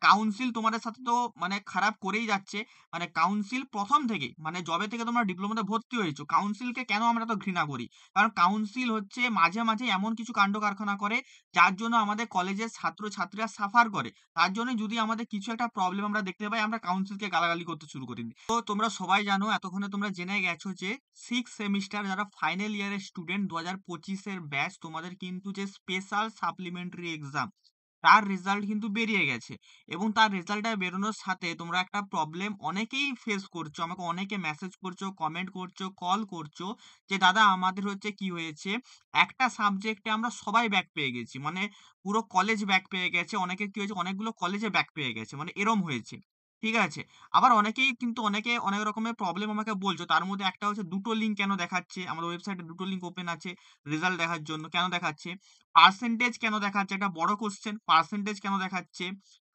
Council তোমাদের সাথে তো খারাপ করেই যাচ্ছে। কাউন্সিল ১ম থেকেই যবে থেকে তোমরা ডিপ্লোমাতে ভর্তি হয়েছো, কাউন্সিলকে কেন আমরা এত ঘৃণা করি? কারণ কাউন্সিল হচ্ছে মাঝে, মাঝে এমন কিছু কান্ড কারখানা করে যার জন্য আমাদের কলেজের ছাত্রছাত্রীরা সাফার করে। তার জন্যই যদি আমাদের কিছু একটা প্রবলেম আমরা দেখতে পাই, আমরা কাউন্সিলকে গালাগালি করতে শুরু করে দিই। তো তোমরা সবাই জানো, এতক্ষণে তোমরা জেনে গেছো যে 6 সেমিস্টার যারা ফাইনাল ইয়ারের স্টুডেন্ট ২০২৫ এর ব্যাচ, তোমাদের কিন্তু যে স্পেশাল সাপ্লিমেন্টারি এক্সাম তার রেজাল্ট কিন্তু বেরিয়ে গেছে। এবং তার রেজাল্টটা বেরোনোর সাথে তোমরা একটা প্রবলেম অনেকেই ফেস করছো। আমাকে অনেকে মেসেজ করছো, কমেন্ট করছো, কল করছো যে, "দাদা আমাদের হচ্ছে কি হয়েছে, একটা সাবজেক্টে আমরা সবাই ব্যাক পেয়ে গেছি।" পুরো কলেজ ব্যাক পেয়ে গেছে। অনেকের কি হয়েছে, অনেকগুলো কলেজে ব্যাক পেয়ে গেছে। এরম হয়েছে। ঠিক আছে? আবার অনেকেই কিন্তু অনেক রকমের প্রবলেম আমাকে বলছো। তার মধ্যে একটা হচ্ছে ২ টো লিঙ্ক কেন দেখাচ্ছে? আমাদের ওয়েবসাইটে ২ টো লিঙ্ক ওপেন আছে রেজাল্ট দেখার জন্য। কেন দেখাচ্ছে? পার্সেন্টেজ কেন দেখাচ্ছে? একটা বড় কোয়েশ্চেন। পার্সেন্টেজ কেন দেখাচ্ছে?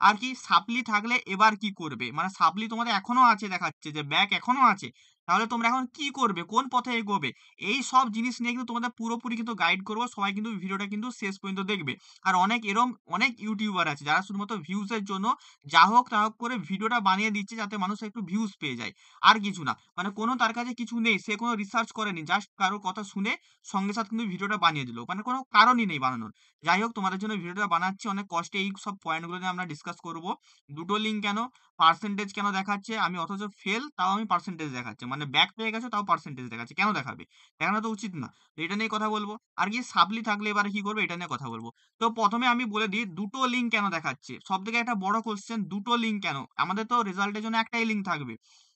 আর কি সাপ্লি থাকলে এবার কি করবে? সাপ্লি তোমাদের এখনো আছে দেখাচ্ছে যে ব্যাক এখনো আছে। তাহলে তোমরা এখন কি করবে? কোন পথে এগোবে? এই সব জিনিস নিয়ে কিন্তু তোমাদের পুরোপুরি কিন্তু গাইড করব। সবাই কিন্তু ভিডিওটা কিন্তু শেষ পর্যন্ত দেখবে। আর অনেক ইউটিউবার আছে যারা শুধুমাত্র ভিউজ এর জন্য যা হোক তা হোক করে ভিডিওটা বানিয়ে দিচ্ছে যাতে মানুষ একটু ভিউজ পেয়ে যায়। আর কিছু না। কোনো তার কাছে কিছু নেই। সে কোনো রিসার্চ করেনি। জাস্ট কারোর কথা শুনে সঙ্গে সাথে কিন্তু ভিডিওটা বানিয়ে দিল। কোনো কারণই নেই বানানোর। যাই হোক তোমাদের জন্য ভিডিওটা বানাচ্ছি অনেক কষ্টে। এই সব পয়েন্টগুলো নিয়ে আমরা ডিসকাস করব। ২ টো লিঙ্ক কেন? পার্সেন্টেজ কেন দেখাচ্ছে? আমি অথচ ফেল তাও আমি পার্সেন্টেজ দেখাচ্ছে। ব্যাক পেয়ে গেছো তাও পার্সেন্টেজ দেখাচ্ছে। কেন দেখাবে? দেখানো তো উচিত না। তো এটা নিয়ে কথা বলব। আর কি সাপ্লি থাকলে এবারে কি করবে? এটা নিয়ে কথা বলব। তো ১ম এ আমি বলে দিই ২ টো লিঙ্ক কেন দেখাচ্ছে? সবথেকে একটা বড় কোয়েশ্চেন ২ টো লিঙ্ক কেন? আমাদের তো রেজাল্টের জন্য একটাই লিঙ্ক থাকবে।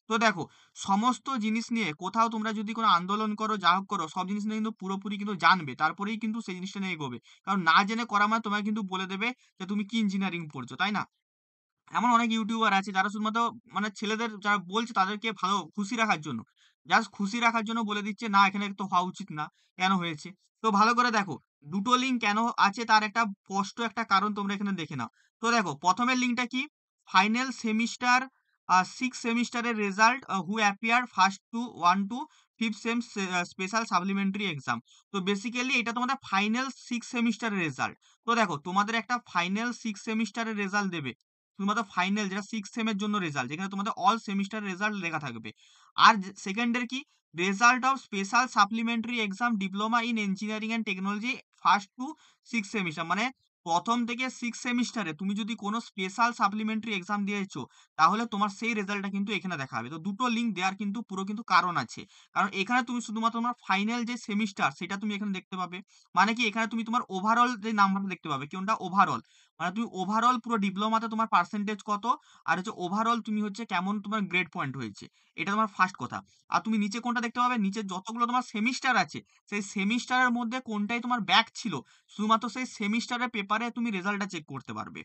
তো দেখো সমস্ত জিনিস নিয়ে কোথাও তোমরা যদি কোনো আন্দোলন করো, যা হোক করো, সব জিনিস নিয়ে কিন্তু পুরোপুরি কিন্তু জানবে। তারপরেই কিন্তু সেই জিনিসটা নিয়ে এগোবে। কারণ না জেনে করা তোমাকে কিন্তু বলে দেবে যে তুমি কি ইঞ্জিনিয়ারিং পড়ছো, তাই না? এমন অনেক ইউটিউবার আছে যারা শুধুমাত্র ছেলেদের যারা বলছে তাদেরকে ভালো খুশি রাখার জন্য, জাস্ট খুশি রাখার জন্য বলে দিচ্ছে, "না এখানে তো হওয়া উচিত না। কেন হয়েছে?" তো ভালো করে দেখো, ২ টো লিঙ্ক কেন আছে তার একটা স্পষ্ট একটা কারণ তোমরা এখানে দেখে নাও। তো দেখো ১ম এর লিঙ্কটা কি? ফাইনাল সেমিস্টার 6 সেমিস্টারের result who appear first to 1 to 5th sem special supplementary exam. তো বেসিক্যালি এটা তোমাদের ফাইনাল 6 সেমিস্টারের রেজাল্ট। তো দেখো তোমাদের একটা ফাইনাল 6 সেমিস্টারের রেজাল্ট দেবে। শুধুমাত্র ফাইনাল যেটা 6 সেম এর জন্য রেজাল্ট, যেখানে তোমাদের অল সেমিস্টার রেজাল্ট লেখা থাকবে। আর সেকেন্ড এর কি? Result of special supplementary exam diploma in engineering and technology first to 6 semester. ১ম থেকে 6 সেমিস্টারে তুমি যদি কোনো স্পেশাল সাপ্লিমেন্টারি এক্সাম দিয়েছো, তাহলে তোমার সেই রেজাল্টটা কিন্তু এখানে দেখাবে। তো ২ টো লিঙ্ক দেওয়ার কিন্তু পুরো কিন্তু কারণ আছে। কারণ এখানে তুমি শুধুমাত্র তোমার ফাইনাল যে সেমিস্টার সেটা তুমি এখানে দেখতে পাবে। কি এখানে তুমি তোমার ওভারঅল যে নাম্বারটা দেখতে পাবে, কোনটা ওভারঅল। তুমি ওভারঅল পুরো ডিপ্লোমাতে তোমার পার্সেন্টেজ কত? আর হচ্ছে ওভারঅল তুমি হচ্ছে কেমন তোমার গ্রেড পয়েন্ট হয়েছে। এটা তোমার ফার্স্ট কথা। আর তুমি নিচে কোনটা দেখতে পাবে? নিচে যতগুলো তোমার সেমিস্টার আছে, সেই সেমিস্টারের মধ্যে কোনটায় তোমার ব্যাক ছিল, শুধুমাত্র সেই সেমিস্টারের পেপারে তুমি রেজাল্টটা চেক করতে পারবে।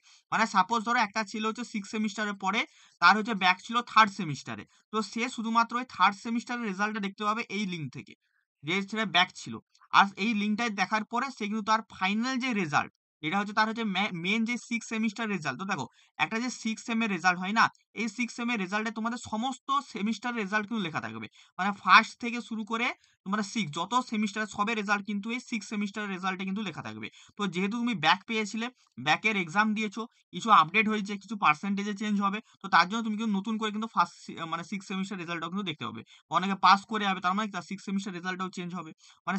সাপোজ ধরো একটা ছেলে হচ্ছে 6 সেমিস্টারের পরে তার হচ্ছে ব্যাক ছিল 3rd সেমিস্টারে। তো সে শুধুমাত্র ওই 3rd সেমিস্টারের রেজাল্টটা দেখতে পাবে এই লিঙ্ক থেকে। যে ছেলের ব্যাক ছিল। আর এই লিঙ্কটায় দেখার পরে সে কিন্তু তার ফাইনাল যে রেজাল্ট, এটা হচ্ছে তার হচ্ছে মেইন যে 6 সেমিস্টার রেজাল্ট। তো দেখো, একটা যে 6 সেমের রেজাল্ট হয় না? এই 6 সেমের রেজাল্টে তোমাদের সমস্ত সেমিস্টার রেজাল্ট কিন্তু লেখা থাকবে। ফার্স্ট থেকে শুরু করে তোমরা 6 যত সেমিস্টার সবের রেজাল্ট কিন্তু এই 6 সেমিস্টারের রেজাল্টে কিন্তু লেখা থাকবে। তো যেহেতু তুমি ব্যাক পেয়েছিলে, ব্যাকের এক্সাম দিয়েছো, কিছু আপডেট হয়েছে, কিছু পার্সেন্টেজে চেঞ্জ হবে। তো তার জন্য তুমি কিন্তু নতুন করে কিন্তু ফার্স্ট 6 সেমিস্টার রেজাল্টটাও কিন্তু দেখতে হবে। অনেকে পাস করে যাবে, তার তার 6 সেমিস্টার রেজাল্টটাও চেঞ্জ হবে।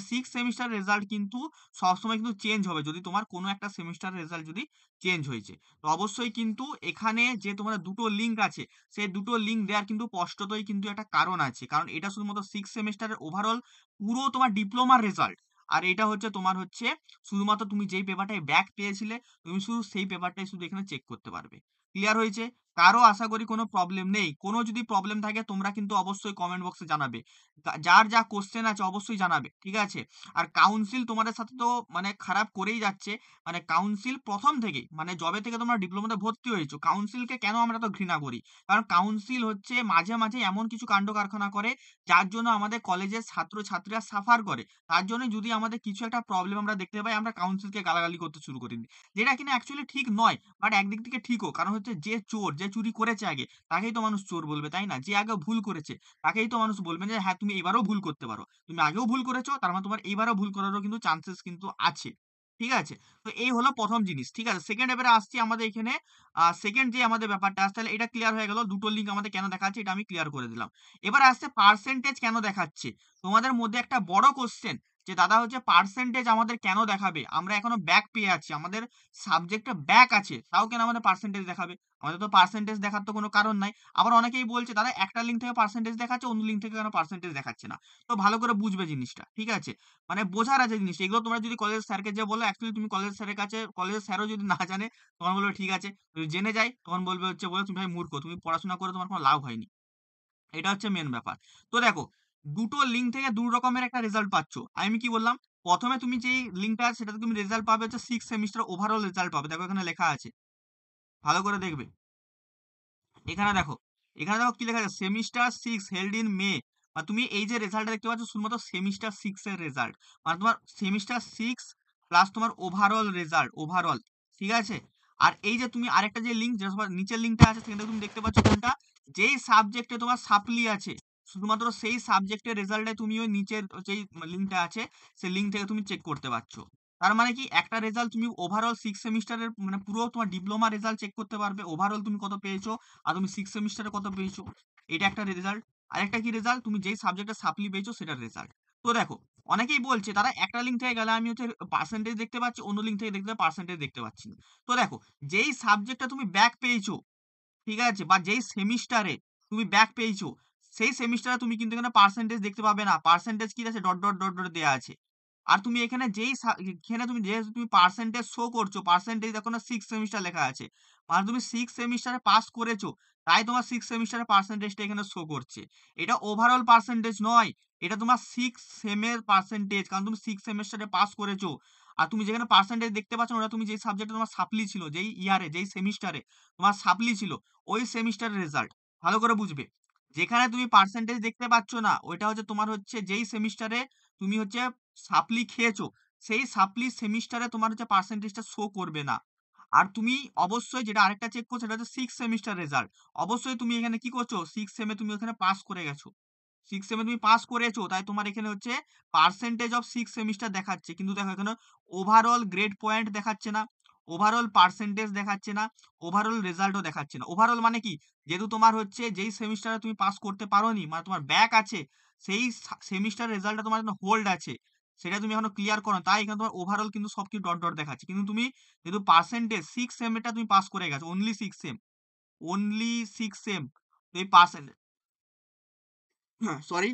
6 সেমিস্টার রেজাল্ট কিন্তু সবসময় কিন্তু চেঞ্জ হবে যদি তোমার কোনো একটা সেমিস্টার রেজাল্ট যদি চেঞ্জ হয়েছে। তো অবশ্যই কিন্তু এখানে যে তোমাদের ২ টো লিঙ্ক আছে, সেই ২ টো লিঙ্ক দেওয়ার কিন্তু স্পষ্টতই কিন্তু একটা কারণ আছে। কারণ এটা শুধুমাত্র 6 সেমেস্টারের ওভারঅল পুরো তোমার ডিপ্লোমার রেজাল্ট। আর এটা হচ্ছে তোমার হচ্ছে শুধুমাত্র তুমি যেই পেপারটায় ব্যাক পেয়েছিলে, তুমি শুধু সেই পেপারটাই শুধু এখানে চেক করতে পারবে। ক্লিয়ার হয়েছে? কারো আশা করি কোনো প্রবলেম নেই। কোনো যদি প্রবলেম থাকে তোমরা কিন্তু অবশ্যই কমেন্ট বক্সে জানাবে। যার যা কোয়েশ্চেন আছে অবশ্যই জানাবে। ঠিক আছে? আর কাউন্সিল তোমাদের সাথে তো খারাপ করেই যাচ্ছে। কাউন্সিল ১ম থেকেই যবে থেকে তোমরা ডিপ্লোমাতে ভর্তি হয়েছো, কাউন্সিলকে কেন আমরা এত ঘৃণা করি? কারণ কাউন্সিল হচ্ছে মাঝে, মাঝে এমন কিছু কান্ড কারখানা করে যার জন্য আমাদের কলেজের ছাত্রছাত্রীরা সাফার করে। তার জন্যই যদি আমাদের কিছু একটা প্রবলেম আমরা দেখতে পাই, আমরা কাউন্সিলকে গালাগালি করতে শুরু করে দিই। যেটা কিনা অ্যাকচুয়ালি ঠিক নয়। বাট একদিক থেকে ঠিকও। কারণ হচ্ছে যে চোর, যে চুরি করেছে আগে, তাকেই তো মানুষ চোর বলবে, তাই না? যে আগে ভুল করেছে, তাকেই তো মানুষ বলবে যে, "হ্যাঁ, তুমি এবারেও ভুল করতে পারো। তুমি আগেও ভুল করেছো, তার তোমার এইবারেও ভুল করারও কিন্তু চান্সেস কিন্তু আছে।" ঠিক আছে? তো এই হলো ১ম জিনিস। ঠিক আছে? সেকেন্ড এবারে আসছি আমাদের এখানে সেকেন্ড যে আমাদের ব্যাপারটা আছে তাহলে এটা ক্লিয়ার হয়ে গেল। দুটো লিঙ্ক আমাদের কেন দেখাচ্ছে এটা আমি ক্লিয়ার করে দিলাম। এবার আসছে পার্সেন্টেজ কেন দেখাচ্ছে? তোমাদের মধ্যে একটা বড় কোয়েশ্চেন যে দাদা হচ্ছে পার্সেন্টেজ আমাদের কেন দেখাবে? আমরা এখনো ব্যাক পেয়ে আছি। আমাদের সাবজেক্টে ব্যাক আছে। তাও কেন আমাদের পার্সেন্টেজ দেখাবে? আমাদের তো পার্সেন্টেজ দেখার তো কোনো কারণ নাই। আবার অনেকেই বলছে দাদা একটা লিঙ্ক থেকে পার্সেন্টেজ দেখাচ্ছে, অন্য লিঙ্ক থেকে কেন পার্সেন্টেজ দেখাচ্ছে না? তো ভালো করে বুঝবে জিনিসটা। ঠিক আছে? মানে বোঝার আছে জিনিসটা। এগুলো তোমরা যদি কলেজের স্যারকে যেয়ে বলো অ্যাকচুয়ালি তুমি কলেজের স্যারের কাছে কলেজের স্যারও যদি না জানে তখন বলবে ঠিক আছে। যদি জেনে যায় তখন বলবে হচ্ছে বলে তুমি ভাই মূর্খ। তুমি পড়াশোনা করে তোমার কোনো লাভ হয়নি। এটা হচ্ছে মেইন ব্যাপার। তো দেখো, দুটো লিঙ্ক থেকে ২ রকমের একটা রেজাল্ট পাচ্ছ। আমি কি বললাম? ১ম এ তুমি যেই লিঙ্কটা আছে সেটাতে তুমি রেজাল্ট পাবে হচ্ছে 6 সেমিস্টার ওভারঅল রেজাল্ট পাবে। দেখো এখানে লেখা আছে। ভালো করে দেখবে। এখানে দেখো, এখানে দেখো কি লেখা আছে? Semester 6 held in May. তুমি এই যে রেজাল্টটা দেখতে পাচ্ছ শুধুমাত্র সেমিস্টার 6 এর রেজাল্ট। মানে তোমার সেমিস্টার 6 প্লাস তোমার ওভারঅল রেজাল্ট, ওভারঅল। ঠিক আছে? আর এই যে তুমি আরেকটা যে লিঙ্ক যেটা তোমার নিচের লিঙ্কটা আছে সেখানে তুমি দেখতে পাচ্ছ কোনটা? যেই সাবজেক্টে তোমার সাপ্লি আছে, শুধুমাত্র সেই সাবজেক্টের রেজাল্টে তুমি ওই নিচের যেই লিঙ্কটা আছে, সেই লিঙ্ক থেকে তুমি চেক করতে পারছো। তার মানে কি একটা রেজাল্ট তুমি ওভারঅল 6 সেমিস্টারের মানে পুরো তোমার ডিপ্লোমা রেজাল্ট চেক করতে পারবে। ওভারঅল তুমি কত পেয়েছো আর তুমি 6 সেমিস্টারে কত পেয়েছো। এটা একটা রেজাল্ট। আরেকটা কি রেজাল্ট? তুমি যেই সাবজেক্টে সাপ্লি পেয়েছো সেটার রেজাল্ট। তো দেখো, অনেকেই বলছে তারা একটা লিঙ্ক থেকে গেলে আমি হচ্ছে পার্সেন্টেজ দেখতে পাচ্ছি, অন্য লিঙ্ক থেকে দেখলে পার্সেন্টেজ দেখতে পাচ্ছি না। তো দেখো, যেই সাবজেক্টটা তুমি ব্যাক পেয়েছো, ঠিক আছে? বা যেই সেমিস্টারে তুমি ব্যাক পেয়েছো, সেই সেমিস্টারে তুমি কিন্তু এখানে পার্সেন্টেজ দেখতে পাবে না। পার্সেন্টেজ কি আছে? ডট, ডট, ডট, ডট দেয়া আছে। আর তুমি এখানে যেই এখানে তুমি যেহেতু তুমি পার্সেন্টেজ শো করছো, পার্সেন্টেজ দেখো না 6 সেমিস্টার লেখা আছে। মানে তুমি 6 সেমিস্টারে পাস করেছো, তাই তোমার 6 সেমিস্টারের পার্সেন্টেজটা এখানে শো করছে। এটা ওভারঅল পার্সেন্টেজ নয়। এটা তোমার 6 সেমের পার্সেন্টেজ। কারণ তুমি 6 সেমেস্টারে পাস করেছো। আর তুমি যেখানে পার্সেন্টেজ দেখতে পাচ্ছ না, ওটা তুমি যেই সাবজেক্টে তোমার সাপ্লি ছিল, যেই ইয়ারে, যেই সেমিস্টারে তোমার সাপ্লি ছিল, ওই সেমিস্টারের রেজাল্ট। ভালো করে বুঝবে। যেখানে তুমি পার্সেন্টেজ দেখতে পাচ্ছ না, ওইটা হচ্ছে তোমার হচ্ছে যেই সেমিস্টারে তুমি হচ্ছে সাপ্লি খেয়েছো, সেই সাপ্লি সেমিস্টারে তোমার হচ্ছে পার্সেন্টেজটা শো করবে না। আর তুমি অবশ্যই যেটা আরেকটা চেক করছো সেটা হচ্ছে 6 সেমিস্টার রেজাল্ট। অবশ্যই তুমি এখানে কি করছো? 6 সেমে তুমি ওখানে পাস করে গেছো। 6 সেমে তুমি পাস করেছো, তাই তোমার এখানে হচ্ছে পার্সেন্টেজ অফ 6 সেমিস্টার দেখাচ্ছে। কিন্তু দেখো এখানে ওভারঅল গ্রেড পয়েন্ট দেখাচ্ছে না, ওভারঅল পার্সেন্টেজ দেখাচ্ছে না, ওভারঅল রেজাল্টও দেখাচ্ছে না। ওভারঅল মানে কি? যেহেতু তোমার হচ্ছে যেই সেমিস্টারে তুমি পাস করতে পারোনি, মানে তোমার ব্যাক আছে, সেই সেমিস্টার রেজাল্টটা তোমার এখনো হোল্ড আছে। সেটা তুমি এখনো ক্লিয়ার করোনি। তাই এখানে তোমার ওভারঅল কিন্তু সবকিছু ডট, ডট দেখাচ্ছে। কিন্তু তুমি যেহেতু পার্সেন্টেজ 6 সেমটা তুমি পাস করে গেছো। Only 6 same. Only 6 same. তো এই সরি,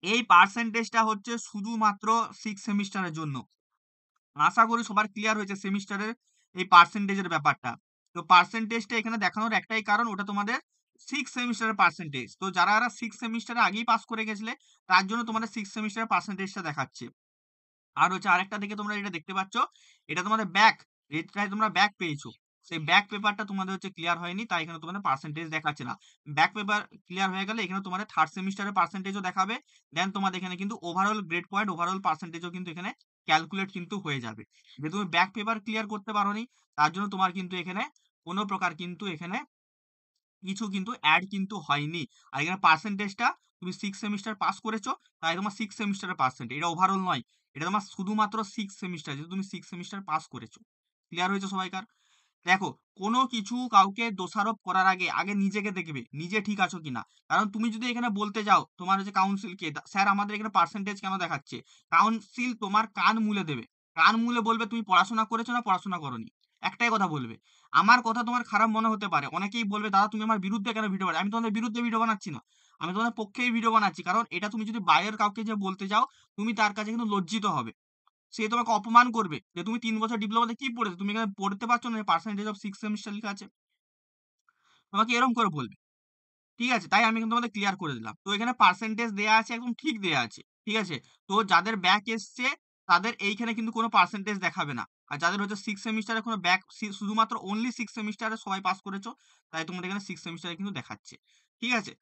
এই পার্সেন্টেজটা হচ্ছে শুধুমাত্র 6 সেমিস্টারের জন্য। আশা করি সবার ক্লিয়ার হয়েছে সেমিস্টারের এই পার্সেন্টেজের ব্যাপারটা। তো পার্সেন্টেজটা এখানে দেখানোর একটাই কারণ, ওটা তোমাদের 6 সেমিস্টারের পার্সেন্টেজ। তো যারা 6 সেমিস্টারে আগেই পাস করে গেছিলে তার জন্য তোমাদের 6 সেমিস্টারের পার্সেন্টেজটা দেখাচ্ছে। আর হচ্ছে আরেকটা দিকে তোমরা যেটা দেখতে পাচ্ছ, এটা তোমাদের ব্যাক, যেটায় তোমরা ব্যাক পেয়েছো। সেই ব্যাক পেপারটা তোমাদের হচ্ছে ক্লিয়ার হয়নি, তাই এখানে তোমাদের পার্সেন্টেজ দেখাচ্ছে না। ব্যাক পেপার ক্লিয়ার হয়ে গেলে এখানে তোমাদের 3rd সেমিস্টারের পার্সেন্টেজও দেখাবে। দেন তোমাদের এখানে কিন্তু ওভারঅল গ্রেড পয়েন্ট, ওভারঅল পার্সেন্টেজও কিন্তু এখানে ক্যালকুলেট কিন্তু হয়ে যাবে। যে তুমি ব্যাক পেপার ক্লিয়ার করতে পারোনি, তার জন্য তোমার কিন্তু এখানে কোন প্রকার কিন্তু এখানে কিছু কিন্তু এড কিন্তু হয়নি। আর এখানে পার্সেন্টেজটা তুমি 6 সেমিস্টার পাস করেছো, তাই তোমার 6 সেমিস্টারের পার্সেন্ট। এটা ওভারঅল নয়। এটা তোমার শুধুমাত্র 6 সেমিস্টার, যেহেতু তুমি 6 সেমিস্টার পাস করেছো। ক্লিয়ার হয়েছে সবাইকার? দেখো, কোনো কিছু কাউকে দোষারোপ করার আগে, আগে নিজেকে দেখবে, নিজে ঠিক আছো কিনা। কারণ তুমি যদি এখানে বলতে যাও তোমার হচ্ছে কাউন্সিলকে, "স্যার আমাদের এখানে পার্সেন্টেজ কেন দেখাচ্ছে?" কাউন্সিল তোমার কান মুলে দেবে। কান মুলে বলবে, "তুমি পড়াশোনা করেছো না পড়াশোনা করোনি?" একটাই কথা বলবে। আমার কথা তোমার খারাপ মনে হতে পারে। অনেকেই বলবে, "দাদা তুমি আমার বিরুদ্ধে কেন ভিডিও বানাচ্ছ?" আমি তোমাদের বিরুদ্ধে ভিডিও বানাচ্ছি না। আমি তোমাদের পক্ষেই ভিডিও বানাচ্ছি। কারণ এটা তুমি যদি বাইরের কাউকে যেয়ে বলতে যাও, তুমি তার কাছে কিন্তু লজ্জিত হবে। সে তোমাকে অপমান করবে যে, "তুমি ৩ বছর ডিপ্লোমাতে কি পড়েছো? তুমি এখানে পড়তে পারছো না, পার্সেন্টেজ অফ 6 সেমিস্টার লেখা আছে।" তোমাকে এরকম করে বলবে। ঠিক আছে? তাই আমি কিন্তু তোমাদের ক্লিয়ার করে দিলাম। তো এখানে পার্সেন্টেজ দেয়া আছে, একদম ঠিক দেয়া আছে। ঠিক আছে? তো যাদের ব্যাক এসছে তাদের এইখানে কিন্তু কোনো পার্সেন্টেজ দেখাবে না। আর যাদের হচ্ছে 6 সেমিস্টারে কোনো ব্যাক শুধুমাত্র অনলি 6 সেমিস্টারে সবাই পাস করেছো, তাই তোমাদের এখানে 6 সেমিস্টারে কিন্তু দেখাচ্ছে। ঠিক আছে?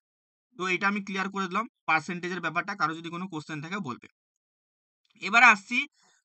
তো এটা আমি ক্লিয়ার করে দিলাম পার্সেন্টেজের ব্যাপারটা। কারো যদি কোনো কোয়েশ্চেন থাকে বলবে। এবারে আসছি,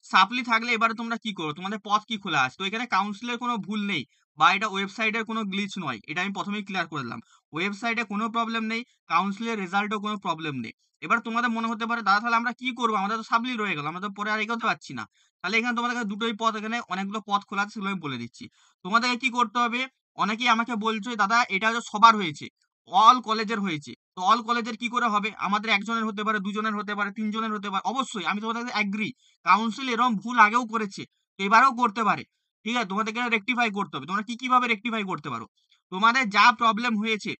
সাপ্লি থাকলে এবারে তোমরা কি করো? তোমাদের পথ কি খোলা আছে? তো এখানে কাউন্সিলের কোনো ভুল নেই। বা এটা ওয়েবসাইটের কোনো গ্লিচ নয়। এটা আমি ১ম এই ক্লিয়ার করে দিলাম। ওয়েবসাইটে কোনো প্রবলেম নেই, কাউন্সিলের রেজাল্টেও কোনো প্রবলেম নেই। এবার তোমাদের মনে হতে পারে, দাদা তাহলে আমরা কি করব? আমাদের তো সাপ্লি রয়ে গেল। আমরা তো পরে আর এগোতে পারছি না। তাহলে এখানে তোমাদের কাছে দুটোই পথ, এখানে অনেকগুলো পথ খোলা আছে, সেগুলো আমি বলে দিচ্ছি। তোমাদেরকে কি করতে হবে? অনেকেই আমাকে বলছো, দাদা এটা হচ্ছে সবার হয়েছে, অল কলেজের হয়েছে। তো অল কলেজের কি করে হবে? আমাদের একজনের হতে পারে, দুজনের হতে পারে, তিনজনের হতে পারে। অবশ্যই আমি তোমাদের সাথে এগ্রি। কাউন্সিল এরকম ভুল আগেও করেছে, তো এবারেও করতে পারে। ঠিক আছে? তোমাদেরকে রেকটিফাই করতে হবে। তোমরা কিভাবে রেকটিফাই করতে পারো? তোমাদের যা প্রবলেম হয়েছে,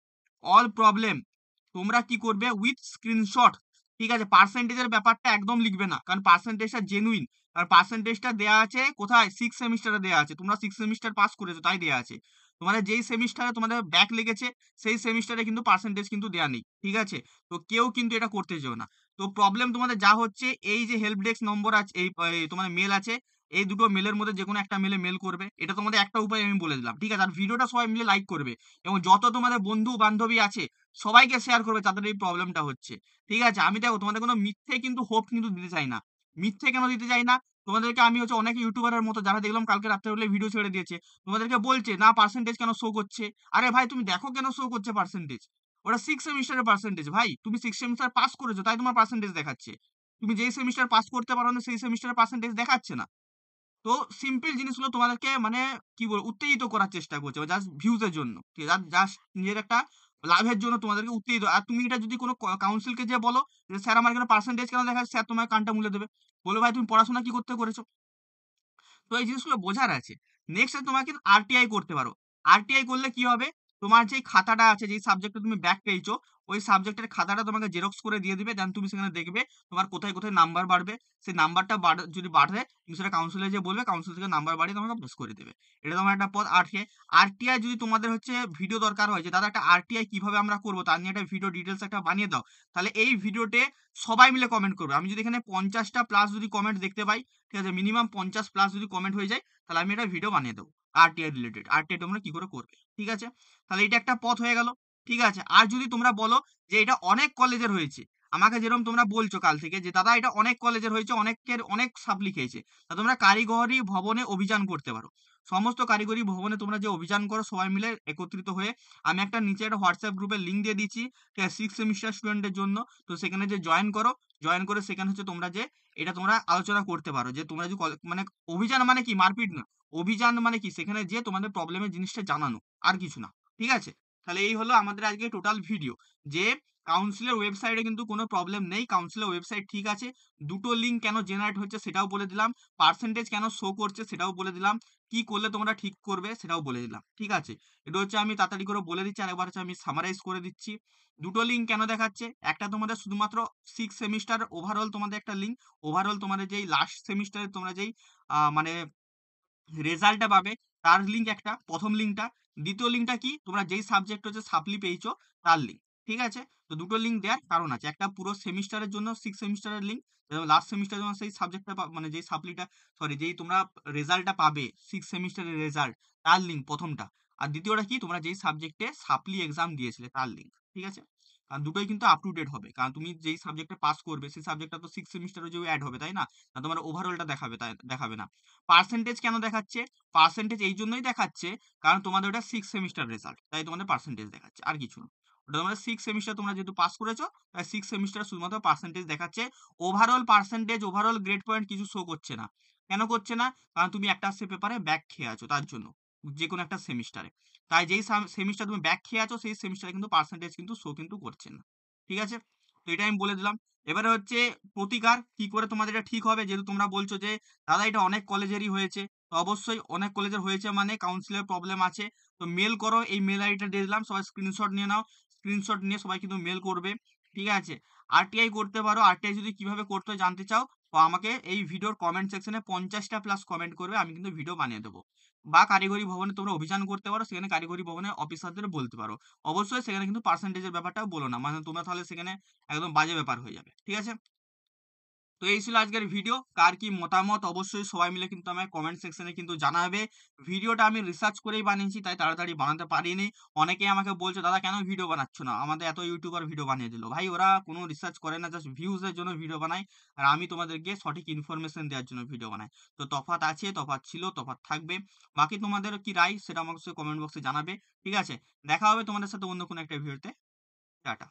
অল প্রবলেম, তোমরা কি করবে? উইথ স্ক্রিনশট, ঠিক আছে? পার্সেন্টেজের ব্যাপারটা একদম লিখবে না। কারণ পার্সেন্টেজটা জেনুইন। কারণ পার্সেন্টেজটা দেয়া আছে কোথায়? 6 সেমিস্টারে দেয়া আছে। তোমরা 6 সেমিস্টার পাস করেছো তাই দেয়া আছে। তোমাদের যেই সেমিস্টারে তোমাদের ব্যাক লেগেছে, সেই সেমিস্টারে কিন্তু পার্সেন্টেজ কিন্তু দেয়া নেই। ঠিক আছে? তো কেউ কিন্তু এটা করতে যেও না। তো প্রবলেম তোমাদের যা হচ্ছে, এই যে হেল্প ডেস্ক নম্বর আছে, এই তোমাদের মেল আছে, এই দুটো মেলের মধ্যে যেকোনো একটা মেলে মেল করবে। এটা তোমাদের একটা উপায় আমি বলে দিলাম। ঠিক আছে? আর ভিডিওটা সবাই মিলে লাইক করবে এবং যত তোমাদের বন্ধু-বান্ধবী আছে সবাইকে শেয়ার করবে যাদের এই প্রবলেমটা হচ্ছে। ঠিক আছে? আমি দেখো তোমাদের কোনো মিথ্যে কিন্তু হোপ কিন্তু দিতে চাই না। মিথ্যে কেন দিতে চাই না? তোমাদেরকে আমি হচ্ছে অনেক ইউটিউবারের মতো যারা দেখলাম কালকে রাত্রে হলে ভিডিও ছেড়ে দিয়েছে। তোমাদেরকে বলছে, "না পার্সেন্টেজ কেন শো করছে?" আরে ভাই তুমি দেখো কেন শো করছে পার্সেন্টেজ? ওটা 6 সেমিস্টারের পার্সেন্টেজ ভাই। তুমি 6 সেমিস্টার পাস করেছো তাই তোমার পার্সেন্টেজ দেখাচ্ছে। তুমি যেই সেমিস্টার পাস করতে পারোনি সেই সেমিস্টারের পার্সেন্টেজ দেখাচ্ছে না। তো সিম্পল জিনিসগুলো তোমাদেরকে মানে কি বলবো, উত্তেজিত করার চেষ্টা করছে জাস্ট ভিউজ এর জন্য। ঠিক আছে? জাস্ট নিজের একটা লাভের জন্য তোমাদেরকে উত্তেজিত। আর তুমি এটা যদি কোনো কাউন্সিলকে যেয়ে বলো যে, "স্যার আমার এখানে পার্সেন্টেজ কেন দেখাচ্ছে?" স্যার তোমার কানটা মুলে দেবে। বলবে, "ভাই তুমি পড়াশোনা কি করতে করেছো?" তো এই জিনিসগুলো বোঝার আছে। নেক্সট তোমাকে আরটিআই করতে পারো। আরটিআই করলে কি হবে? তোমার যেই খাতাটা আছে, যেই সাবজেক্টে তুমি ব্যাক পেয়েছো, ওই সাবজেক্টের খাতাটা তোমাকে জেরক্স করে দিয়ে দিবে। দেন তুমি সেখানে দেখবে তোমার কোথায়, কোথায় নাম্বার বাড়বে। সেই নাম্বারটা যদি বাড়ে, তুমি সেটা কাউন্সিলে যেয়ে বলবে, কাউন্সিল থেকে নাম্বার বাড়িয়ে তোমাকে পাস করে দেবে। এটা তোমার একটা পথ। আরটিআই। আরটিআই যদি তোমাদের হচ্ছে ভিডিও দরকার হয় যে, দাদা একটা আরটিআই কিভাবে আমরা করব তার নিয়ে একটা ভিডিও ডিটেইলস একটা বানিয়ে দাও। তাহলে এই ভিডিওতে সবাই মিলে কমেন্ট করবে। আমি যদি এখানে ৫০ টা প্লাস যদি কমেন্ট দেখতে পাই, ঠিক আছে? মিনিমাম ৫০ প্লাস যদি কমেন্ট হয়ে যায়, তাহলে আমি একটা ভিডিও বানিয়ে দেব। RTI related. আরটিআই তোমরা কি করে করবে। ঠিক আছে? তাহলে এটা একটা পথ হয়ে গেল। ঠিক আছে? আর যদি তোমরা বলো যে এটা অনেক কলেজের হয়েছে। আমাকে যেরকম তোমরা বলছো কাল থেকে যে, দাদা এটা অনেক কলেজের হয়েছে, অনেকের অনেক সাপ্লি খেয়েছে। তা তোমরা কারিগরি ভবনে অভিযান করতে পারো। সমস্ত কারিগরি ভবনে তোমরা যে অভিযান করো সবাই মিলে একত্রিত হয়ে, আমি একটা নিচে একটা WhatsApp গ্রুপের লিংক দিয়ে দিচ্ছি। ঠিক আছে? 6 সেমিস্টার স্টুডেন্টদের জন্য। তো সেখানে যে জয়েন করো। জয়েন করে সেখানে হচ্ছে তোমরা যে এটা তোমরা আলোচনা করতে পারো যে তোমরা যদি মানে অভিযান মানে কি? মারপিট না। অভিযান মানে কি? সেখানে যেয়ে তোমাদের প্রবলেমের জিনিসটা জানানো। আর কিছু না। ঠিক আছে? তাহলে এই হলো আমাদের আজকে টোটাল ভিডিও। যে কাউন্সিলের ওয়েবসাইটে কিন্তু কোনো প্রবলেম নেই। কাউন্সিলের ওয়েবসাইট ঠিক আছে। দুটো লিঙ্ক কেন জেনারেট হচ্ছে সেটাও বলে দিলাম। পার্সেন্টেজ কেন শো করছে সেটাও বলে দিলাম। কি করলে তোমরা ঠিক করবে সেটাও বলে দিলাম। ঠিক আছে? এটা হচ্ছে আমি তাড়াতাড়ি করে বলে দিচ্ছি। আরেকবার হচ্ছে আমি সামারাইজ করে দিচ্ছি। দুটো লিঙ্ক কেন দেখাচ্ছে? একটা তোমাদের শুধুমাত্র 6 সেমিস্টার ওভারঅল তোমাদের একটা লিঙ্ক। ওভারঅল তোমাদের যেই লাস্ট সেমিস্টারে তোমরা যেই মানে রেজাল্টটা পাবে তার লিঙ্ক একটা, ১ম লিঙ্কটা। দ্বিতীয় লিঙ্কটা কি? তোমরা যেই সাবজেক্ট হচ্ছে সাপ্লি পেয়েছো তার লিঙ্ক। ঠিক আছে? তো দুটো লিঙ্ক দেয়ার কারণ আছে। একটা পুরো সেমিস্টারের জন্য 6 সেমিস্টারের লিঙ্ক। লাস্ট সেমিস্টারে যখন সেই সাবজেক্টটা মানে যেই সাপ্লিটা, সরি যেই তোমরা রেজাল্টটা পাবে 6 সেমিস্টারের রেজাল্ট, তার লিঙ্ক ১ম টা। আর দ্বিতীয়টা কি? তোমরা যেই সাবজেক্টে সাপ্লি এক্সাম দিয়েছিলে তার লিঙ্ক। ঠিক আছে? কারণ দুটোই কিন্তু আপ টু ডেট হবে। কারণ তুমি যেই সাবজেক্টে পাস করবে সেই সাবজেক্টটা তো 6 সেমিস্টারে যেও এড হবে, তাই না? না তোমার ওভারঅলটা দেখাবে, তাই দেখাবে না। পার্সেন্টেজ কেন দেখাচ্ছে? পার্সেন্টেজ এই জন্যই দেখাচ্ছে কারণ তোমাদের ওটা 6 সেমিস্টার রেজাল্ট। তাই তোমাদের পার্সেন্টেজ দেখাচ্ছে। আর কিছু না। ওটা তোমাদের 6 সেমিস্টার তোমরা যেহেতু পাস করেছো, তাই 6 সেমিস্টার শুধুমাত্র পার্সেন্টেজ দেখাচ্ছে। Overall percentage, overall grade point কিছু শো করছে না। কেন করছে না? কারণ তুমি একটা পেপারে ব্যাক খেয়ে আছো তার জন্য। যেকোনো একটা সেমিস্টারে। তাই যেই সেমিস্টার তুমি ব্যাক খেয়ে আছো সেই সেমিস্টারে কিন্তু পার্সেন্টেজ কিন্তু শো কিন্তু করছে না। ঠিক আছে? তো এটা আমি বলে দিলাম। এবারে হচ্ছে প্রতিকার কি করে তোমাদের এটা ঠিক হবে? যেহেতু তোমরা বলছো যে, দাদা এটা অনেক কলেজেরই হয়েছে। তো অবশ্যই অনেক কলেজের হয়েছে মানে কাউন্সিলের প্রবলেম আছে। তো মেল করো, এই মেল আইডিটা দিয়ে দিলাম। সবাই স্ক্রিনশট নিয়ে নাও। স্ক্রিনশট নিয়ে সবাই কিন্তু মেল করবে। ঠিক আছে? আরটিআই করতে পারো। আরটিআই যদি কিভাবে করতে হয় জানতে চাও, তো আমাকে এই ভিডিওর কমেন্ট সেকশনে ৫০ টা প্লাস কমেন্ট করবে। আমি কিন্তু ভিডিও বানিয়ে দেব। বা কারিগরি ভবনে তোমরা অভিযান করতে পারো। সেখানে কারিগরি ভবনের অফিসারদের বলতে পারো। অবশ্যই সেখানে কিন্তু পার্সেন্টেজের ব্যাপারটাও বলো না। মানে তোমরা তাহলে সেখানে একদম বাজে ব্যাপার হয়ে যাবে। ঠিক আছে? তো এই ছিল আজকের ভিডিও। কার কি মতামত অবশ্যই সবাই মিলে কিন্তু আমায় কমেন্ট সেকশনে কিন্তু জানাবে। ভিডিওটা আমি রিসার্চ করেই বানিয়েছি তাই তাড়াতাড়ি বানাতে পারিনি। অনেকেই আমাকে বলছে, "দাদা কেন ভিডিও বানাচ্ছ না? আমাদের এত ইউটিউবার ভিডিও বানিয়ে দিল।" ভাই ওরা কোনো রিসার্চ করে না, জাস্ট ভিউজ এর জন্য ভিডিও বানায়। আর আমি তোমাদেরকে সঠিক ইনফরমেশন দেওয়ার জন্য ভিডিও বানাই। তো তফাৎ আছে, তফাৎ ছিল, তফাৎ থাকবে। বাকি তোমাদের কি রায় সেটা আমাকে অবশ্যই কমেন্ট বক্সে জানাবে। ঠিক আছে? দেখা হবে তোমাদের সাথে অন্য কোনো একটা ভিডিওতে। টাটা।